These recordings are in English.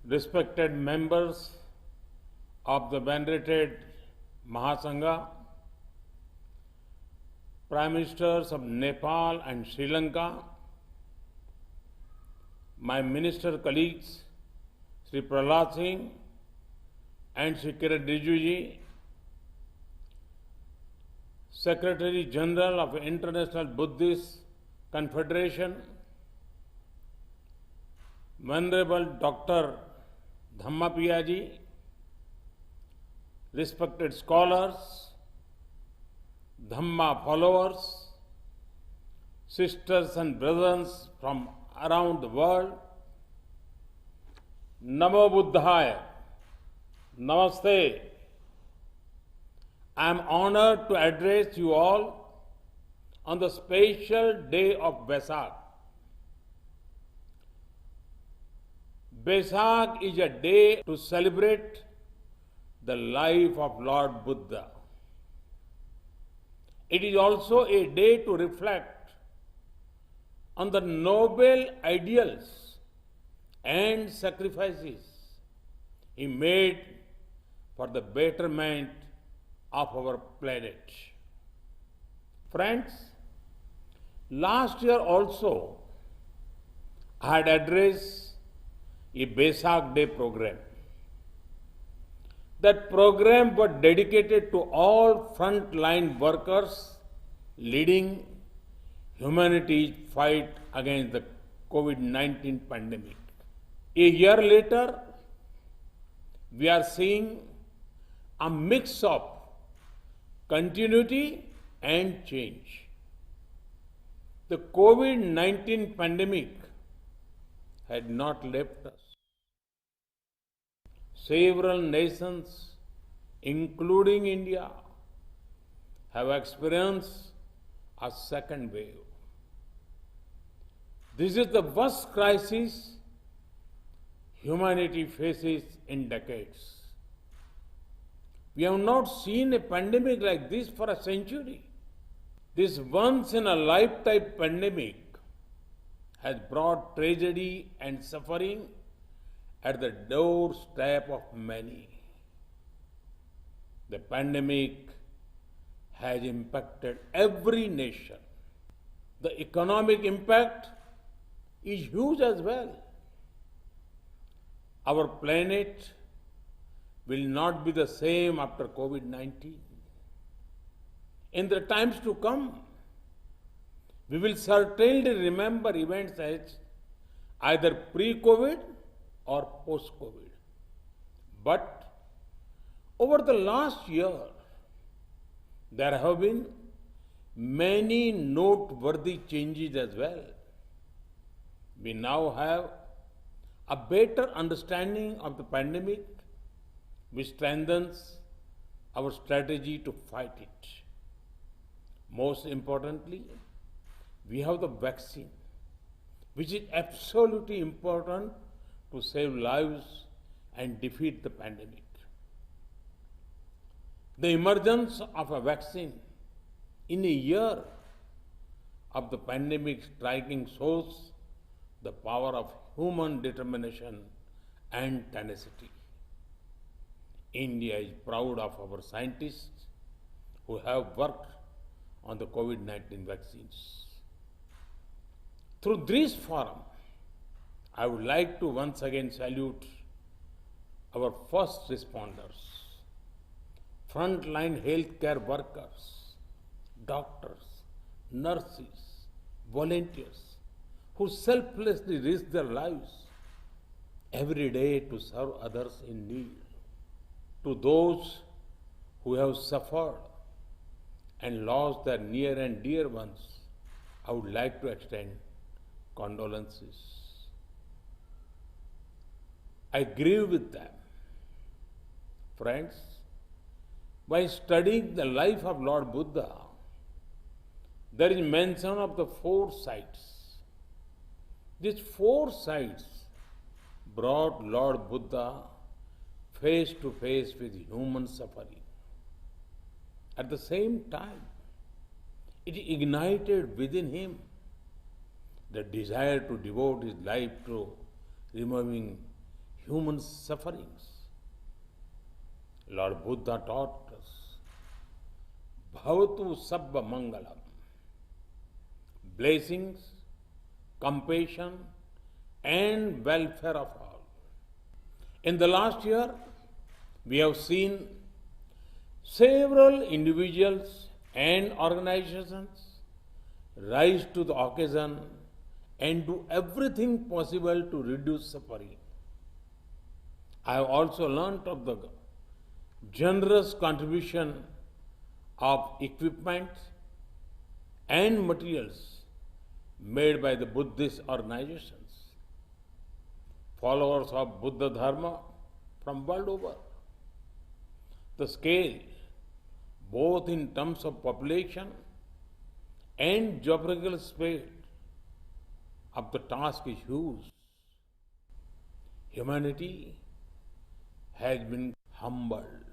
respected members of the venerated Mahasangha, Prime Ministers of Nepal and Sri Lanka, my minister colleagues, Sri Prahlad Singh and Sri Kiran Rijiju ji, Secretary General of International Buddhist Confederation, Venerable Dr. Dhammapiya ji, respected scholars, Dhamma followers, sisters and brothers from around the world, Namo Buddhaya, Namaste. I am honored to address you all on the special day of Vesak. Vesak is a day to celebrate the life of Lord Buddha. It is also a day to reflect on the noble ideals and sacrifices he made for the betterment of our planet. Friends, last year also I had addressed a Vesak Day program. That program was dedicated to all frontline workers leading humanity's fight against the COVID-19 pandemic. A year later, we are seeing a mix of continuity and change. The COVID-19 pandemic had not left us. Several nations, including India, have experienced a second wave. This is the worst crisis humanity faces in decades. We have not seen a pandemic like this for a century. This once in a lifetime pandemic has brought tragedy and suffering at the doorstep of many. The pandemic has impacted every nation. The economic impact is huge as well. Our planet will not be the same after COVID-19. In the times to come, we will certainly remember events as either pre-COVID or post-COVID. But over the last year, there have been many noteworthy changes as well. We now have a better understanding of the pandemic, which strengthens our strategy to fight it. Most importantly, we have the vaccine, which is absolutely important to save lives and defeat the pandemic. The emergence of a vaccine in a year of the pandemic striking shows the power of human determination and tenacity. India is proud of our scientists who have worked on the COVID-19 vaccines. Through this forum, I would like to once again salute our first responders, frontline healthcare workers, doctors, nurses, volunteers, who selflessly risk their lives every day to serve others in need. To those who have suffered and lost their near and dear ones, I would like to extend condolences. I grieve with them. Friends, by studying the life of Lord Buddha, there is mention of the four sights. These four sights brought Lord Buddha face to face with human suffering. At the same time, it ignited within him the desire to devote his life to removing human sufferings. Lord Buddha taught us, Bhavatu Sabba Mangalam. Blessings, compassion, and welfare of all. In the last year, we have seen several individuals and organizations rise to the occasion and do everything possible to reduce suffering. I have also learnt of the generous contribution of equipment and materials made by the Buddhist organizations, followers of Buddha Dharma from world over. The scale, both in terms of population and geographical space, of the task is huge. Humanity has been humbled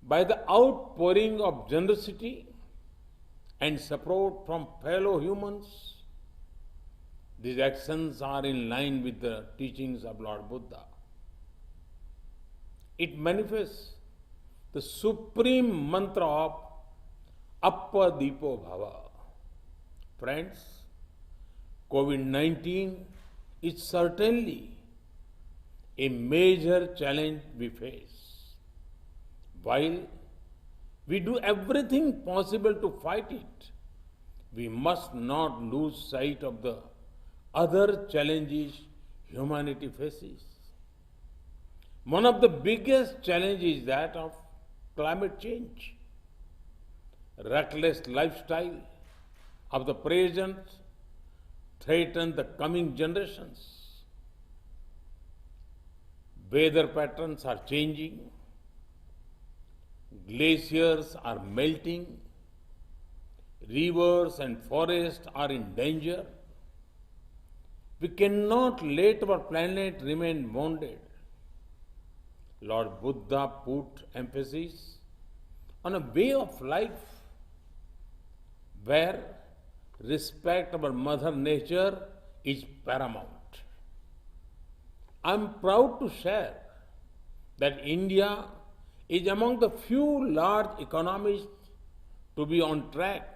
by the outpouring of generosity and support from fellow humans. These actions are in line with the teachings of Lord Buddha. It manifests the supreme mantra of Appadipo Bhava. Friends, COVID-19 is certainly a major challenge we face. While we do everything possible to fight it, we must not lose sight of the other challenges humanity faces. One of the biggest challenges is that of climate change. Reckless lifestyle of the present threaten the coming generations. Weather patterns are changing. Glaciers are melting. Rivers and forests are in danger. We cannot let our planet remain wounded. Lord Buddha put emphasis on a way of life where respect for Mother Nature is paramount. I am proud to share that India is among the few large economies to be on track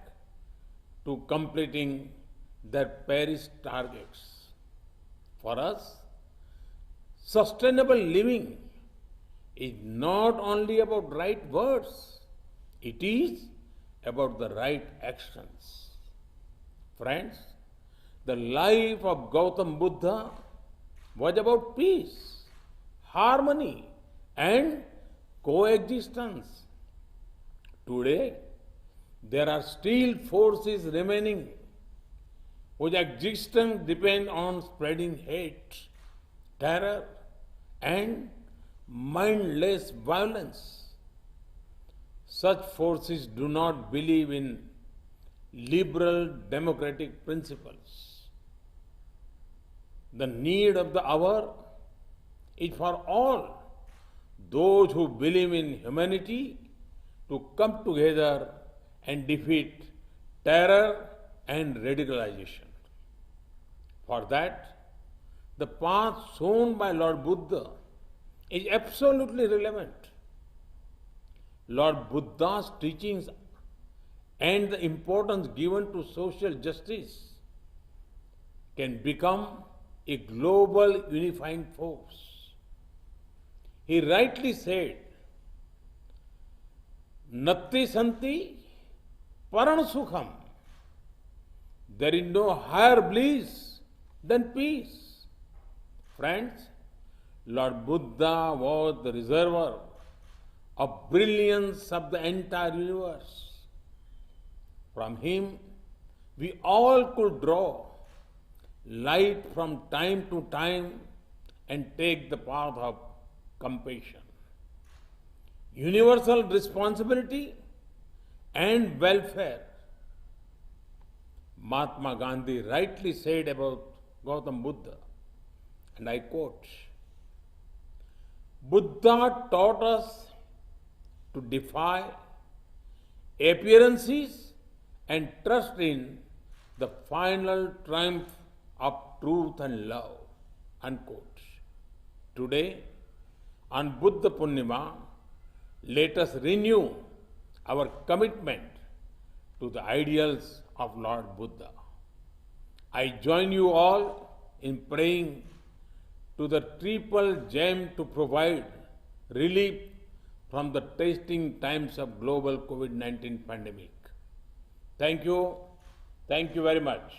to completing their Paris targets. For us, sustainable living is not only about right words, it is about the right actions. Friends, the life of Gautam Buddha was about peace, harmony, and coexistence. Today, there are still forces remaining whose existence depends on spreading hate, terror, and mindless violence. Such forces do not believe in liberal democratic principles. The need of the hour is for all those who believe in humanity to come together and defeat terror and radicalization. For that, the path shown by Lord Buddha is absolutely relevant. Lord Buddha's teachings and the importance given to social justice can become a global unifying force. He rightly said, Natti Santi Paran Sukham. There is no higher bliss than peace. Friends, Lord Buddha was the reservoir of brilliance of the entire universe. From him, we all could draw light from time to time and take the path of compassion. Universal responsibility and welfare. Mahatma Gandhi rightly said about Gautam Buddha, and I quote, Buddha taught us to defy appearances and trust in the final triumph of truth and love. Unquote. Today, on Buddha Purnima, let us renew our commitment to the ideals of Lord Buddha. I join you all in praying to the triple gem to provide relief from the testing times of global COVID-19 pandemic. Thank you. Thank you very much.